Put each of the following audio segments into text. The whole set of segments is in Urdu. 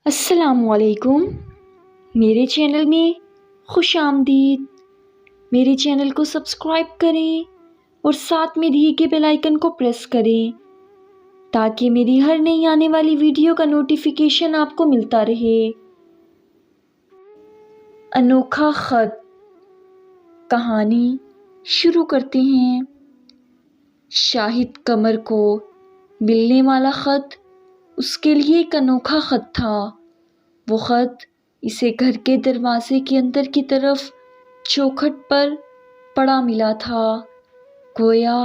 السلام علیکم۔ میرے چینل میں خوش آمدید۔ میرے چینل کو سبسکرائب کریں اور ساتھ میں دیے گئے بیل آئیکن کو پریس کریں تاکہ میری ہر نئی آنے والی ویڈیو کا نوٹیفیکیشن آپ کو ملتا رہے۔ انوکھا خط۔ کہانی شروع کرتے ہیں۔ شاہد قمر کو ملنے والا خط اس کے لیے ایک انوکھا خط تھا۔ وہ خط اسے گھر کے دروازے کے اندر کی طرف چوکھٹ پر پڑا ملا تھا، گویا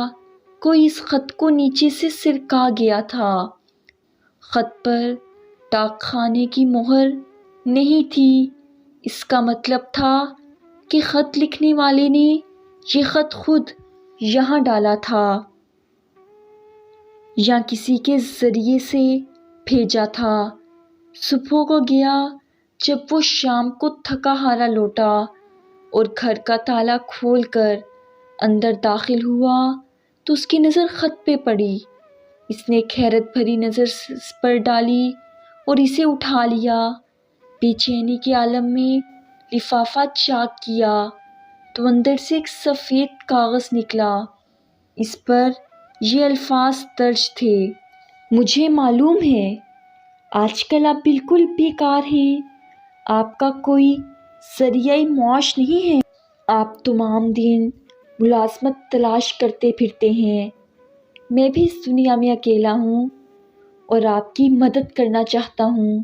کوئی اس خط کو نیچے سے سرکا گیا تھا۔ خط پر ڈاک خانے کی مہر نہیں تھی، اس کا مطلب تھا کہ خط لکھنے والے نے یہ خط خود یہاں ڈالا تھا یا کسی کے ذریعے سے بھیجا تھا۔ صبح ہو گیا جب وہ شام کو تھکا ہارا لوٹا اور گھر کا تالا کھول کر اندر داخل ہوا تو اس کی نظر خط پہ پڑی۔ اس نے ایک حیرت بھری نظر اس پر ڈالی اور اسے اٹھا لیا۔ بے چینی کے عالم میں لفافہ چاک کیا تو اندر سے ایک سفید کاغذ نکلا۔ اس پر یہ الفاظ درج تھے: مجھے معلوم ہے آج کل آپ بالکل بیکار ہیں، آپ کا کوئی ذریعہ معاش نہیں ہے، آپ تمام دن ملازمت تلاش کرتے پھرتے ہیں۔ میں بھی اس دنیا میں اکیلا ہوں اور آپ کی مدد کرنا چاہتا ہوں،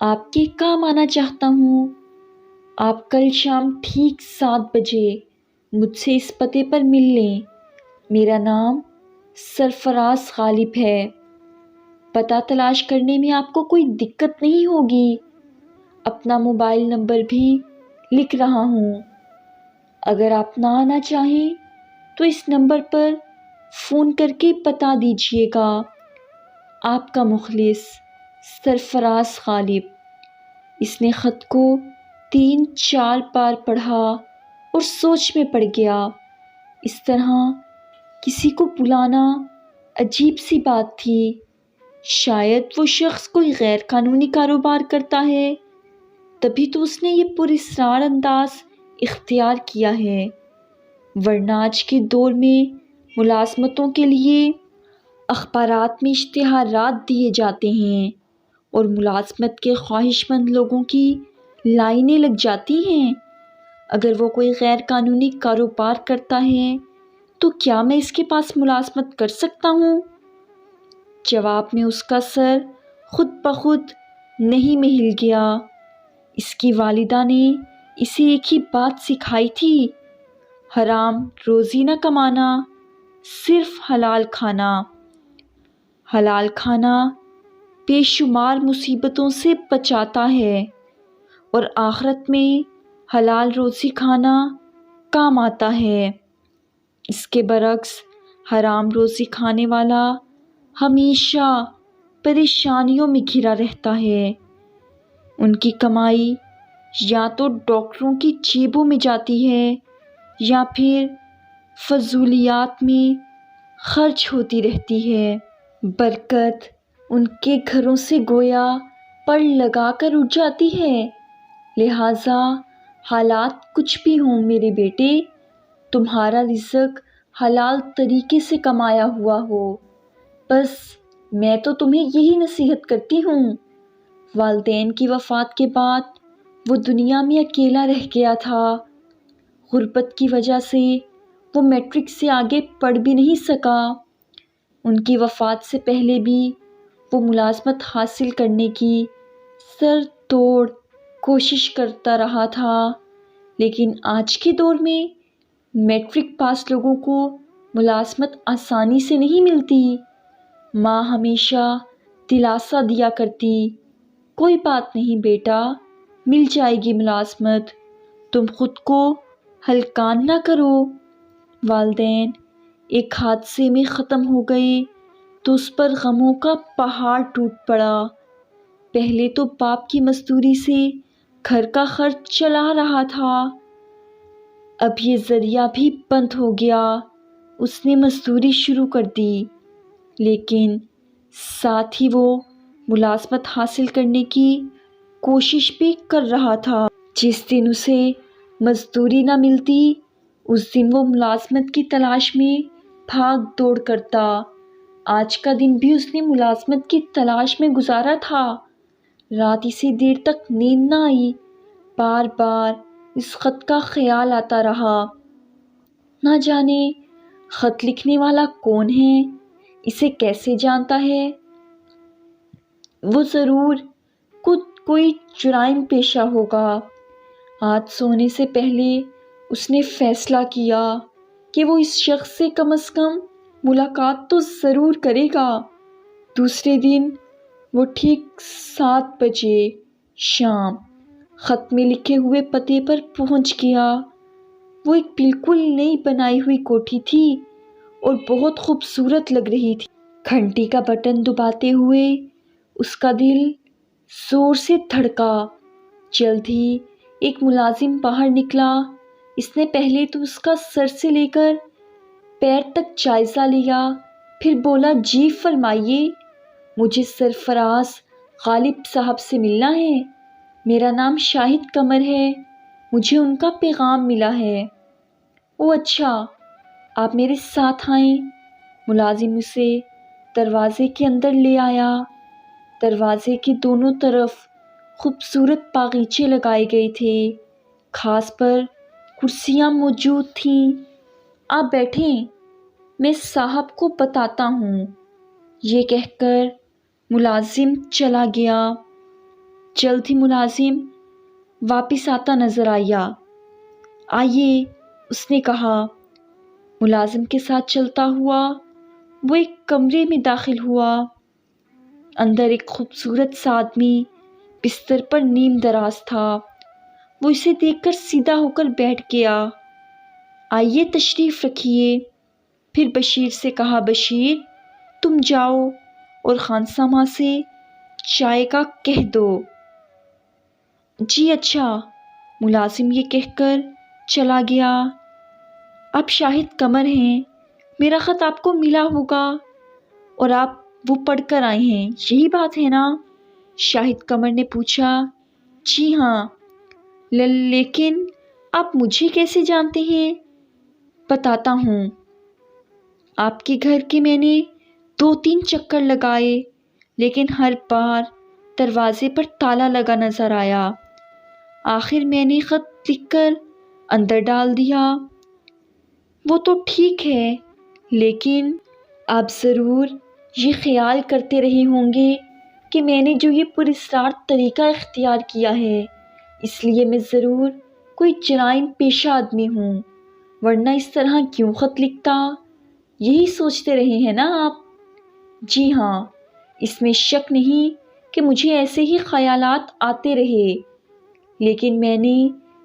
آپ کے کام آنا چاہتا ہوں۔ آپ کل شام ٹھیک 7 بجے مجھ سے اس پتے پر مل لیں۔ میرا نام سرفراز غالب ہے۔ پتہ تلاش کرنے میں آپ کو کوئی دقت نہیں ہوگی۔ اپنا موبائل نمبر بھی لکھ رہا ہوں۔ اگر آپ نہ آنا چاہیں تو اس نمبر پر فون کر کے بتا دیجیے گا۔ آپ کا مخلص سرفراز غالب۔ اس نے خط کو 3-4 بار پڑھا اور سوچ میں پڑ گیا۔ اس طرح کسی کو بلانا عجیب سی بات تھی۔ شاید وہ شخص کوئی غیر قانونی کاروبار کرتا ہے، تبھی تو اس نے یہ پراسرار انداز اختیار کیا ہے، ورنہ آج کے دور میں ملازمتوں کے لیے اخبارات میں اشتہارات دیے جاتے ہیں اور ملازمت کے خواہش مند لوگوں کی لائنیں لگ جاتی ہیں۔ اگر وہ کوئی غیر قانونی کاروبار کرتا ہے تو کیا میں اس کے پاس ملازمت کر سکتا ہوں؟ جواب میں اس کا سر خود بخود نہیں میں ہل گیا۔ اس کی والدہ نے اسے ایک ہی بات سکھائی تھی: حرام روزی نہ کمانا، صرف حلال کھانا۔ حلال کھانا بے شمار مصیبتوں سے بچاتا ہے اور آخرت میں حلال روزی کھانا کام آتا ہے۔ اس کے برعکس حرام روزی کھانے والا ہمیشہ پریشانیوں میں گھرا رہتا ہے۔ ان کی کمائی یا تو ڈاکٹروں کی جیبوں میں جاتی ہے یا پھر فضولیات میں خرچ ہوتی رہتی ہے۔ برکت ان کے گھروں سے گویا پڑ لگا کر اٹھ جاتی ہے۔ لہٰذا حالات کچھ بھی ہوں میرے بیٹے، تمہارا رزق حلال طریقے سے کمایا ہوا ہو، بس میں تو تمہیں یہی نصیحت کرتی ہوں۔ والدین کی وفات کے بعد وہ دنیا میں اکیلا رہ گیا تھا۔ غربت کی وجہ سے وہ میٹرک سے آگے پڑھ بھی نہیں سکا۔ ان کی وفات سے پہلے بھی وہ ملازمت حاصل کرنے کی سر توڑ کوشش کرتا رہا تھا، لیکن آج کے دور میں میٹرک پاس لوگوں کو ملازمت آسانی سے نہیں ملتی۔ ماں ہمیشہ دلاسا دیا کرتی: کوئی بات نہیں بیٹا، مل جائے گی ملازمت، تم خود کو ہلکان نہ کرو۔ والدین ایک حادثے میں ختم ہو گئے تو اس پر غموں کا پہاڑ ٹوٹ پڑا۔ پہلے تو باپ کی مزدوری سے گھر کا خرچ چلا رہا تھا، اب یہ ذریعہ بھی بند ہو گیا۔ اس نے مزدوری شروع کر دی، لیکن ساتھ ہی وہ ملازمت حاصل کرنے کی کوشش بھی کر رہا تھا۔ جس دن اسے مزدوری نہ ملتی اس دن وہ ملازمت کی تلاش میں بھاگ دوڑ کرتا۔ آج کا دن بھی اس نے ملازمت کی تلاش میں گزارا تھا۔ رات اسے دیر تک نیند نہ آئی، بار بار اس خط کا خیال آتا رہا۔ نہ جانے خط لکھنے والا کون ہے، اسے کیسے جانتا ہے؟ وہ ضرور کوئی جرائم پیشہ ہوگا۔ آج سونے سے پہلے اس نے فیصلہ کیا کہ وہ اس شخص سے کم از کم ملاقات تو ضرور کرے گا۔ دوسرے دن وہ ٹھیک 7 بجے شام خط میں لکھے ہوئے پتے پر پہنچ گیا۔ وہ ایک بالکل نئی بنائی ہوئی کوٹھی تھی اور بہت خوبصورت لگ رہی تھی۔ گھنٹی کا بٹن دباتے ہوئے اس کا دل زور سے دھڑکا۔ جلد ہی ایک ملازم باہر نکلا۔ اس نے پہلے تو اس کا سر سے لے کر پیر تک جائزہ لیا، پھر بولا، جی فرمائیے، مجھے سرفراز غالب صاحب سے ملنا ہے۔ میرا نام شاہد قمر ہے، مجھے ان کا پیغام ملا ہے۔ او اچھا، آپ میرے ساتھ آئیں۔ ملازم اسے دروازے کے اندر لے آیا۔ دروازے کے دونوں طرف خوبصورت باغیچے لگائے گئے تھے، گھاس پر کرسیاں موجود تھیں۔ آپ بیٹھیں، میں صاحب کو بتاتا ہوں۔ یہ کہہ کر ملازم چلا گیا۔ جلد ہی ملازم واپس آتا نظر آیا۔ آئیے، اس نے کہا۔ ملازم کے ساتھ چلتا ہوا وہ ایک کمرے میں داخل ہوا۔ اندر ایک خوبصورت سا آدمی بستر پر نیم دراز تھا۔ وہ اسے دیکھ کر سیدھا ہو کر بیٹھ گیا۔ آئیے تشریف رکھیے۔ پھر بشیر سے کہا، بشیر تم جاؤ اور خانسامہ سے چائے کا کہہ دو۔ جی اچھا، ملازم یہ کہہ کر چلا گیا۔ آپ شاہد قمر ہیں، میرا خط آپ کو ملا ہوگا اور آپ وہ پڑھ کر آئے ہیں، یہی بات ہے نا؟ شاہد قمر نے پوچھا۔ جی ہاں، لیکن آپ مجھے کیسے جانتے ہیں؟ بتاتا ہوں۔ آپ کے گھر کے میں نے 2-3 چکر لگائے، لیکن ہر بار دروازے پر تالا لگا نظر آیا۔ آخر میں نے خط لکھ کر اندر ڈال دیا۔ وہ تو ٹھیک ہے، لیکن آپ ضرور یہ خیال کرتے رہے ہوں گے کہ میں نے جو یہ پراسرار طریقہ اختیار کیا ہے، اس لیے میں ضرور کوئی جرائم پیشہ آدمی ہوں، ورنہ اس طرح کیوں خط لکھتا؟ یہی سوچتے رہے ہیں نا آپ؟ جی ہاں، اس میں شک نہیں کہ مجھے ایسے ہی خیالات آتے رہے، لیکن میں نے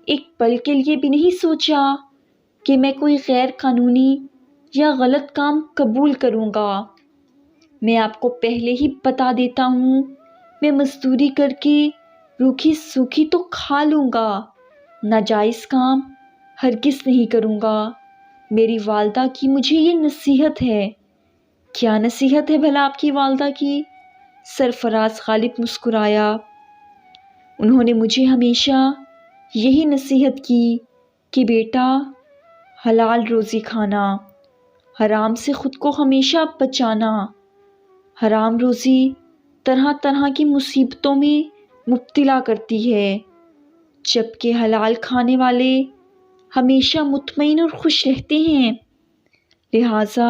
ایک پل کے لیے بھی نہیں سوچا کہ میں کوئی غیر قانونی یا غلط کام قبول کروں گا۔ میں آپ کو پہلے ہی بتا دیتا ہوں، میں مزدوری کر کے روکھی سوکھی تو کھا لوں گا، ناجائز کام ہرگز نہیں کروں گا۔ میری والدہ کی مجھے یہ نصیحت ہے۔ کیا نصیحت ہے بھلا آپ کی والدہ کی؟ سرفراز غالب مسکرایا۔ انہوں نے مجھے ہمیشہ یہی نصیحت کی کہ بیٹا، حلال روزی کھانا، حرام سے خود کو ہمیشہ بچانا۔ حرام روزی طرح طرح کی مصیبتوں میں مبتلا کرتی ہے، جبکہ حلال کھانے والے ہمیشہ مطمئن اور خوش رہتے ہیں۔ لہٰذا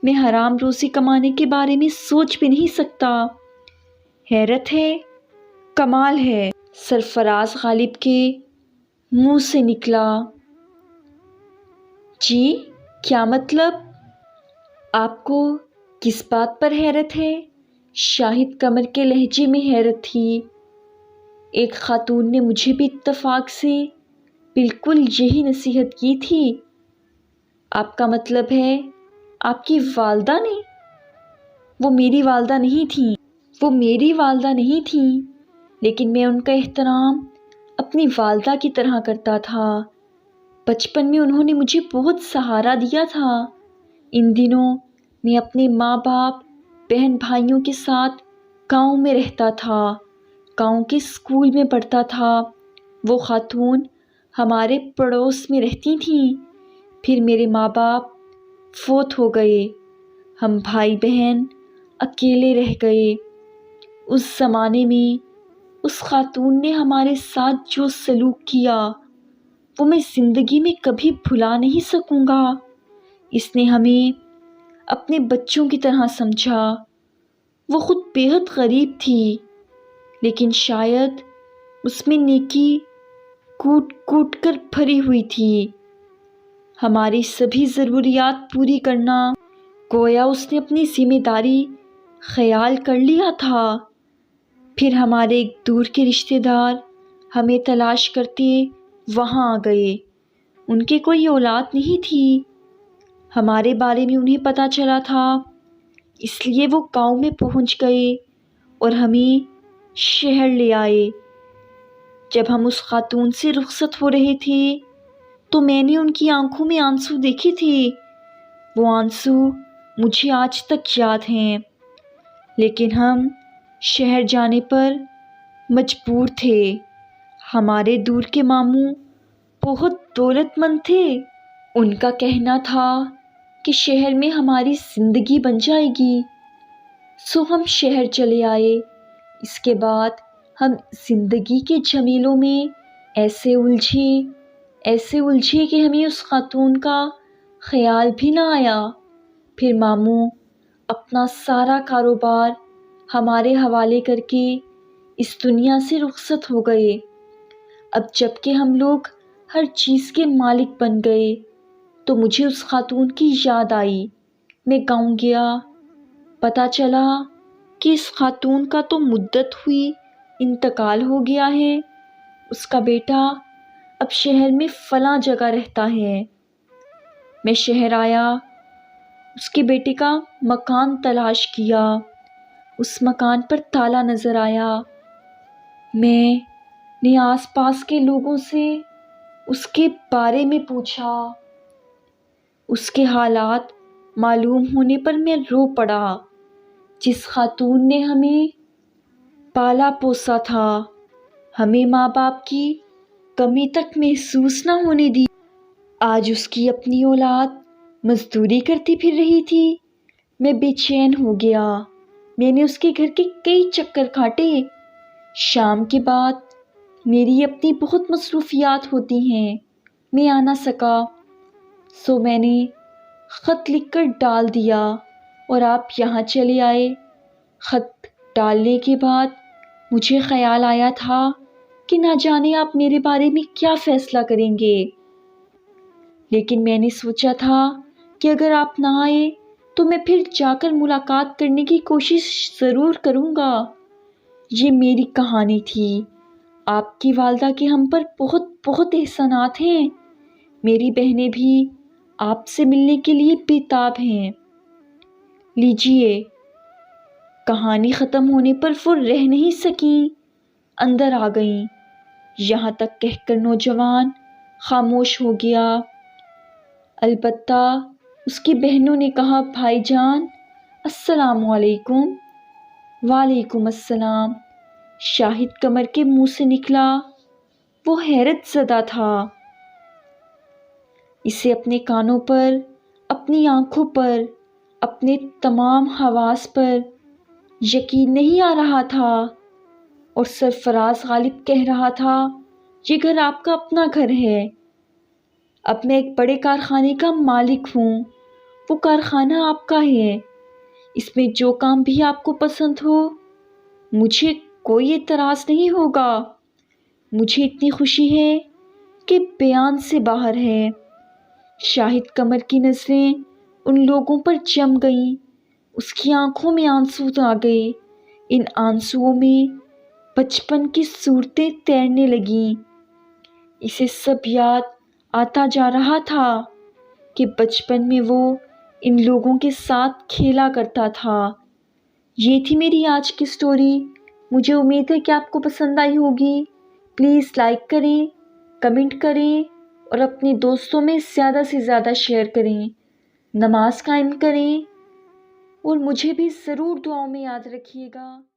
میں حرام روزی کمانے کے بارے میں سوچ بھی نہیں سکتا۔ حیرت ہے، کمال ہے، سرفراز غالب کے منہ سے نکلا۔ جی کیا مطلب؟ آپ کو کس بات پر حیرت ہے؟ شاہد قمر کے لہجے میں حیرت تھی۔ ایک خاتون نے مجھے بھی اتفاق سے بالکل یہی نصیحت کی تھی۔ آپ کا مطلب ہے آپ کی والدہ نے؟ وہ میری والدہ نہیں تھیں، لیکن میں ان کا احترام اپنی والدہ کی طرح کرتا تھا۔ بچپن میں انہوں نے مجھے بہت سہارا دیا تھا۔ ان دنوں میں اپنے ماں باپ، بہن بھائیوں کے ساتھ گاؤں میں رہتا تھا۔ گاؤں کے اسکول میں پڑھتا تھا۔ وہ خاتون ہمارے پڑوس میں رہتی تھیں۔ پھر میرے ماں باپ فوت ہو گئے، ہم بھائی بہن اکیلے رہ گئے۔ اس زمانے میں اس خاتون نے ہمارے ساتھ جو سلوک کیا وہ میں زندگی میں کبھی بھلا نہیں سکوں گا۔ اس نے ہمیں اپنے بچوں کی طرح سمجھا۔ وہ خود بے حد غریب تھی، لیکن شاید اس میں نیکی کوٹ کوٹ کر بھری ہوئی تھی۔ ہماری سبھی ضروریات پوری کرنا گویا اس نے اپنی ذمہ داری خیال کر لیا تھا۔ پھر ہمارے ایک دور کے رشتہ دار ہمیں تلاش کرتے وہاں آ گئے۔ ان کے کوئی اولاد نہیں تھی۔ ہمارے بارے میں انہیں پتہ چلا تھا، اس لیے وہ گاؤں میں پہنچ گئے اور ہمیں شہر لے آئے۔ جب ہم اس خاتون سے رخصت ہو رہے تھے تو میں نے ان کی آنکھوں میں آنسو دیکھے تھے۔ وہ آنسو مجھے آج تک یاد ہیں، لیکن ہم شہر جانے پر مجبور تھے۔ ہمارے دور کے ماموں بہت دولت مند تھے۔ ان کا کہنا تھا کہ شہر میں ہماری زندگی بن جائے گی، سو ہم شہر چلے آئے۔ اس کے بعد ہم زندگی کے جھمیلوں میں ایسے الجھے کہ ہمیں اس خاتون کا خیال بھی نہ آیا۔ پھر ماموں اپنا سارا کاروبار ہمارے حوالے کر کے اس دنیا سے رخصت ہو گئے۔ اب جب کہ ہم لوگ ہر چیز کے مالک بن گئے تو مجھے اس خاتون کی یاد آئی۔ میں گاؤں گیا، پتہ چلا کہ اس خاتون کا تو مدت ہوئی انتقال ہو گیا ہے۔ اس کا بیٹا اب شہر میں فلاں جگہ رہتا ہے۔ میں شہر آیا، اس کے بیٹے کا مکان تلاش کیا۔ اس مکان پر تالا نظر آیا۔ میں نے آس پاس کے لوگوں سے اس کے بارے میں پوچھا۔ اس کے حالات معلوم ہونے پر میں رو پڑا۔ جس خاتون نے ہمیں پالا پوسا تھا، ہمیں ماں باپ کی کمی تک محسوس نہ ہونے دی، آج اس کی اپنی اولاد مزدوری کرتی پھر رہی تھی۔ میں بے چین ہو گیا۔ میں نے اس کے گھر کے کئی چکر کاٹے۔ شام کے بعد میری اپنی بہت مصروفیات ہوتی ہیں، میں آ نہ سکا، سو میں نے خط لکھ کر ڈال دیا اور آپ یہاں چلے آئے۔ خط ڈالنے کے بعد مجھے خیال آیا تھا کہ نہ جانے آپ میرے بارے میں کیا فیصلہ کریں گے، لیکن میں نے سوچا تھا کہ اگر آپ نہ آئے تو میں پھر جا کر ملاقات کرنے کی کوشش ضرور کروں گا۔ یہ میری کہانی تھی۔ آپ کی والدہ کے ہم پر بہت بہت احسانات ہیں۔ میری بہنیں بھی آپ سے ملنے کے لیے بے تاب ہیں۔ لیجیے۔ کہانی ختم ہونے پر وہ رہ نہیں سکیں، اندر آ گئیں۔ یہاں تک کہہ کر نوجوان خاموش ہو گیا۔ البتہ اس کی بہنوں نے کہا، بھائی جان السلام علیکم۔ وعلیکم السلام، شاہد قمر کے منہ سے نکلا۔ وہ حیرت زدہ تھا۔ اسے اپنے کانوں پر، اپنی آنکھوں پر، اپنے تمام حواس پر یقین نہیں آ رہا تھا، اور سرفراز غالب کہہ رہا تھا، یہ گھر آپ کا اپنا گھر ہے۔ اب میں ایک بڑے کارخانے کا مالک ہوں، وہ کارخانہ آپ کا ہے، اس میں جو کام بھی آپ کو پسند ہو مجھے کوئی اعتراض نہیں ہوگا۔ مجھے اتنی خوشی ہے کہ بیان سے باہر ہے۔ شاہد قمر کی نظریں ان لوگوں پر جم گئیں۔ اس کی آنکھوں میں آنسو آ گئے۔ ان آنسوؤں میں بچپن کی صورتیں تیرنے لگیں۔ اسے سب یاد آتا جا رہا تھا کہ بچپن میں وہ ان لوگوں کے ساتھ کھیلا کرتا تھا۔ یہ تھی میری آج کی سٹوری۔ مجھے امید ہے کہ آپ کو پسند آئی ہوگی۔ پلیز لائک کریں، کمنٹ کریں اور اپنے دوستوں میں زیادہ سے زیادہ شیئر کریں۔ نماز قائم کریں اور مجھے بھی ضرور دعاؤں میں یاد رکھیے گا۔